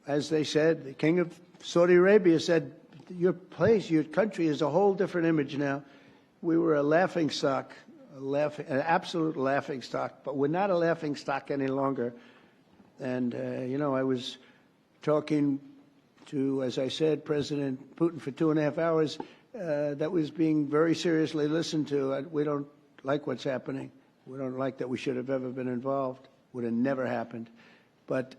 as they said, the king of Saudi Arabia said, your place, your country is a whole different image now. We were a laughing stock, an absolute laughing stock, but we're not a laughing stock any longer. And, you know, I was talking to, as I said, President Putin for 2.5 hours. That was being very seriously listened to. We don't like what's happening. We don't like that we should have ever been involved. Would have never happened. But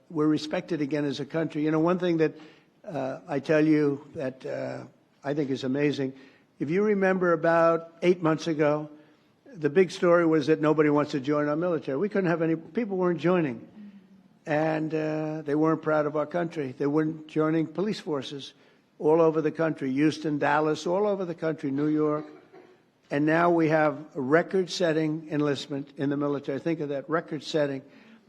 we're respected again as a country. You know, one thing that I tell you that I think is amazing, if you remember about 8 months ago, the big story was that nobody wants to join our military. We couldn't have any, people weren't joining. And they weren't proud of our country. They weren't joining police forces all over the country, Houston, Dallas, all over the country, New York. And now we have a record-setting enlistment in the military. Think of that, record-setting.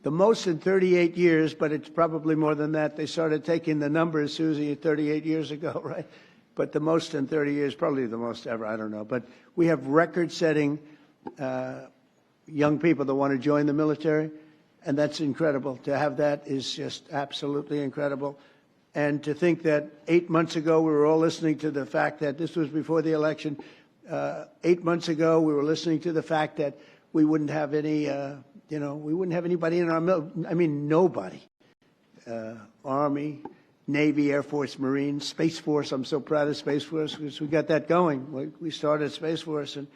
The most in 38 years, but it's probably more than that. They started taking the numbers, Susie, 38 years ago, right? But the most in 30 years, probably the most ever, I don't know. But we have record-setting young people that want to join the military, and that's incredible. To have that is just absolutely incredible. And to think that 8 months ago we were all listening to the fact that this was before the election. 8 months ago we were listening to the fact that we wouldn't have any, you know, we wouldn't have anybody in our military. I mean, nobody. Army, Navy, Air Force, Marines, Space Force. I'm so proud of Space Force because we got that going. We started Space Force and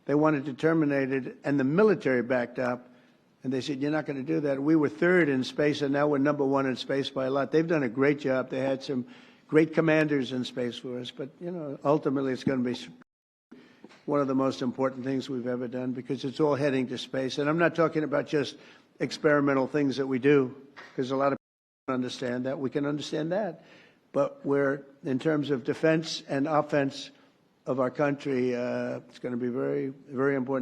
they wanted to terminate it, and the military backed up. And they said, you're not going to do that. We were third in space, and now we're #1 in space by a lot. They've done a great job. They had some great commanders in Space Force. But, you know, ultimately it's going to be one of the most important things we've ever done because it's all heading to space. And I'm not talking about just experimental things that we do, because a lot of people don't understand that. We can understand that. But we're, in terms of defense and offense of our country, it's going to be very, very important.